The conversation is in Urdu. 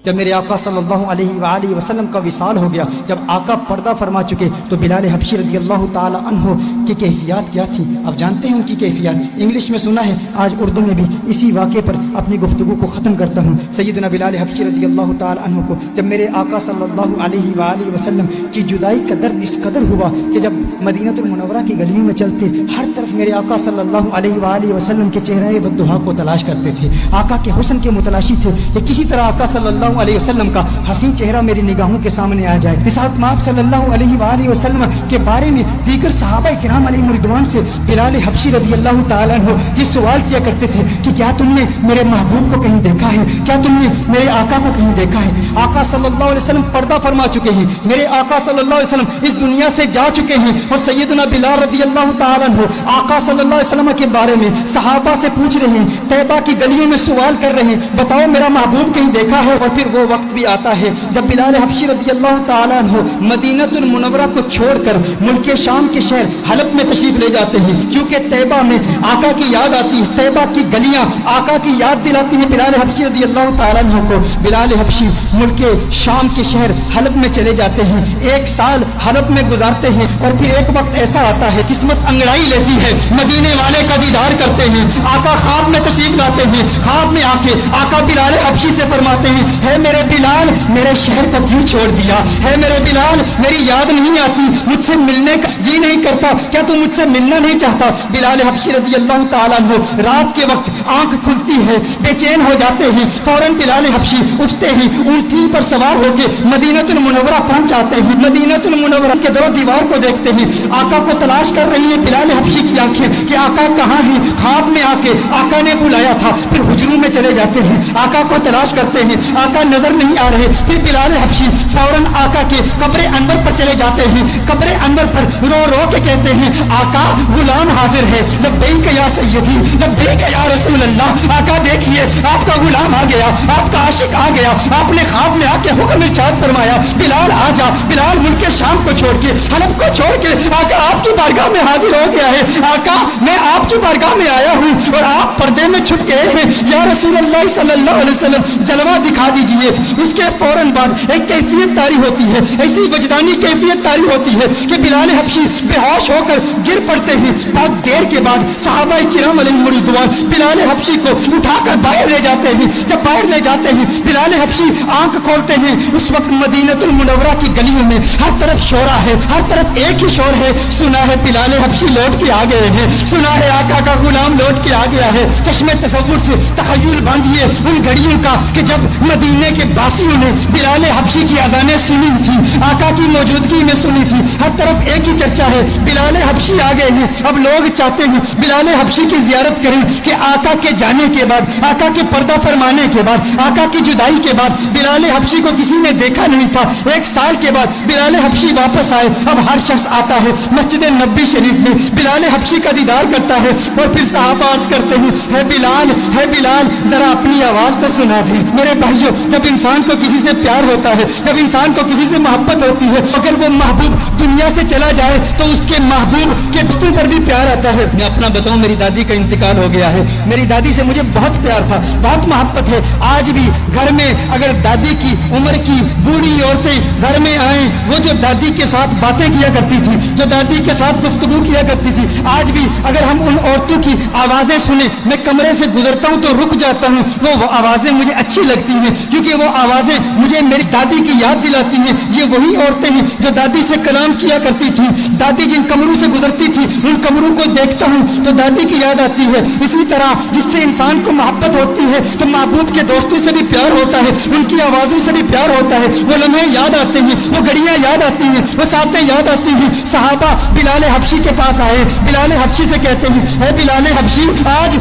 جب میرے آقا صلی اللہ علیہ وآلہ وسلم کا وصال ہو گیا، جب آقا پردہ فرما چکے، تو بلال حبشی رضی اللہ تعالی عنہ کی کیفیات کیا تھی آپ جانتے ہیں؟ ان کی کیفیات انگلش میں سنا ہے، آج اردو میں بھی اسی واقعے پر اپنی گفتگو کو ختم کرتا ہوں۔ سیدنا بلال حبشی رضی اللہ تعالی عنہ کو جب میرے آقا صلی اللہ علیہ وآلہ وسلم کی جدائی کا درد اس قدر ہوا کہ جب مدینہ المنورہ کی گلیوں میں چلتے، ہر طرف میرے آقا صلی اللہ علیہ وآلہ وسلم کے چہرہ والضحیٰ کو تلاش کرتے تھے، آقا کے حسن کے متلاشی تھے کہ کسی طرح آقا صلی اللہ علیہ وسلم کا حسین چہرہ میری نگاہوں کے سامنے آ جائے۔ رسالت مآب صلی اللہ علیہ وآلہ وسلم کے بارے میں دیگر صحابہ کرام علیہم رضوان سے بلال حبشی رضی اللہ تعالیٰ عنہ یہ سوال کیا کرتے تھے کہ کیا تم نے میرے محبوب کو کہیں دیکھا ہے؟ کیا تم نے میرے آقا کو کہیں دیکھا ہے؟ آقا صلی اللہ علیہ وسلم پردہ فرما چکے ہیں، میرے آقا صلی اللہ علیہ وسلم اس دنیا سے جا چکے ہیں، اور سیدنا بلال رضی اللہ تعالیٰ عنہ آقا صلی اللہ علیہ وسلم کے بارے میں صحابہ سے پوچھ رہے ہیں، طیبہ کی گلیوں میں سوال کر رہے ہیں، بتاؤ میرا محبوب کہیں دیکھا ہے؟ اور پھر وہ وقت بھی آتا ہے جب بلال حبشی رضی اللہ تعالیٰ عنہ مدینہ المنورہ کو چھوڑ کر ملک شام کے شہر حلب میں تشریف لے جاتے ہیں، کیونکہ طیبہ میں آقا کی یاد آتی ہے، طیبہ کی گلیاں آقا کی یاد دلاتی ہیں بلال حبشی رضی اللہ تعالیٰ عنہ کو۔ بلال حبشی ملک شام کے شہر حلب میں چلے جاتے ہیں، 1 سال حلب میں گزارتے ہیں، اور پھر ایک وقت ایسا آتا ہے قسمت انگڑائی لیتی ہے، مدینے والے کا دیدار کرتے ہیں، آقا خواب میں تشریف لاتے ہیں، خواب میں آ کے آقا بلال حبشی سے فرماتے ہیں، ہے میرے بلال میرے شہر کو کیوں چھوڑ دیا؟ ہے میرے بلال میری یاد نہیں آتی؟ مجھ سے ملنے کا جی نہیں کرتا؟ کیا تم مجھ سے ملنا نہیں چاہتا؟ بلال حبشی رضی اللہ تعالیٰ عنہ رات کے وقت آنکھ کھلتی ہے، بے چین ہو جاتے ہیں، فوراً بلال حبشی اٹھتے ہیں، اونٹی پر سوار ہو کے مدینہ المنورہ پہنچ جاتے ہیں، مدینہ المنورہ کے در و دیوار کو دیکھتے ہیں، آقا کو تلاش کر رہی ہیں بلال حبشی کی آنکھیں کہ آقا کہاں ہیں؟ خواب میں آ کے آقا نے بلایا تھا، پھر حجروں میں چلے جاتے ہیں، آقا کو تلاش کرتے ہیں، آقا نظر نہیں آ رہے، پھر بلال حبشی فوراً آقا کے قبر انور پر چلے جاتے ہیں، قبر انور پر رو رو کے کہتے ہیں، آقا غلام حاضر ہے، لبیک یا سیدی لبیک یا رسول اللہ۔ آقا دیکھیے آپ کا غلام آ گیا، آپ کا عاشق آ گیا، آپ نے خواب میں آ کے حکم ارشاد فرمایا، بلال آ جا۔ بلال ملک شام کو چھوڑ کے حلب کو چھوڑ کے آقا آپ کی بارگاہ میں حاضر ہو گیا ہے، آقا میں آپ کی بارگاہ میں آیا ہوں اور آپ پردے میں چھپ گئے ہیں، یا رسول اللہ صلی اللہ علیہ وسلم جلوہ دکھا دیجئے۔ اس کے فوراً بعد ایک کیفیت طاری ہوتی ہے، ایسی وجدانی کیفیت طاری ہوتی ہے کہ بلال حبشی بے ہوش ہو کر گر پڑتے ہیں۔ بہت دیر کے بعد صحابہ کرام علیہم رضوان بلال حبشی کو اٹھا کر باہر لے جاتے ہیں، جب باہر لے جاتے ہیں بلال حبشی آنکھ کھولتے ہیں، اس وقت مدینہ المنورہ کی گلیوں میں ہر طرف شورا ہے، ہر طرف ایک ہی شور ہے، سنا ہے بلال حبشی لوٹ کے آ گئے ہیں، سنا ہے آقا کا غلام لوٹ کے آ گیا ہے۔ چشمے تصور سے تخیل باندھیے ان گھڑیوں کا کہ جب مدینے کے باسیوں نے بلال حبشی کی اذانیں سنی تھی، آقا کی موجودگی میں سنی تھی، ہر طرف ایک ہی چرچا ہے، بلال حبشی آ گئے ہیں۔ اب لوگ چاہتے ہیں بلال حبشی کی زیارت کریں کہ آقا کے جانے کے بعد، آقا کے پردہ فرمانے کے بعد، آقا کی جدائی کے بعد بلال حبشی کو کسی نے دیکھا نہیں تھا، 1 سال کے بعد بلال حبشی واپس آئے۔ اب ہر شخص آتا ہے مسجد نبوی شریف میں، بلال حبشی کا دیدار کرتا ہے، اور پھر صحابہ عرض کرتے ہیں، ہے بلال ذرا اپنی آواز تو سنا دیں۔ میرے بھائیو، جب انسان کو کسی سے پیار ہوتا ہے، جب انسان کو کسی سے محبت ہوتی ہے، اگر وہ محبوب دنیا سے چلا جائے تو اس کے محبوب کے رشتوں پر بھی پیار آتا ہے۔ میں اپنا بتاؤں، میری دادی کا انتقال ہو گیا ہے، میری دادی سے مجھے بہت پیار تھا، بہت محبت ہے۔ آج بھی گھر میں اگر دادی کی عمر کی بوڑھی عورتیں گھر میں آئیں، وہ جو دادی کے ساتھ باتیں کیا کرتی تھی، جو دادی کے ساتھ گفتگو کیا کرتی تھی، آج بھی اگر ہم ان عورتوں کی آوازیں سنیں، میں کمرے سے گزرتا ہوں تو رک جاتا ہوں، وہ آوازیں مجھے اچھی لگتی ہیں، کیونکہ وہ آوازیں مجھے میری دادی کی یاد دلاتی ہیں۔ یہ وہی عورتیں ہیں جو دادی سے کلام کیا کرتی تھی، دادی جن کمروں سے گزرتی تھی ان کمروں کو دیکھتا ہوں تو دادی کی یاد آتی ہے۔ اسی طرح جس سے انسان کو محبت ہوتی ہے تو محبوب کے دوستوں سے بھی پیار ہوتا ہے، ان کی آوازوں سے بھی پیار ہوتا ہے، وہ لمحے یاد آتے ہیں، وہ گھڑیاں یاد آتی ہیں، وہ ساتیں یاد آتی ہیں۔ صحابہ بلال حبشی کے پاس آئے، بلال حبشی سے کہتے ہیں، اے بلال حبشی، آج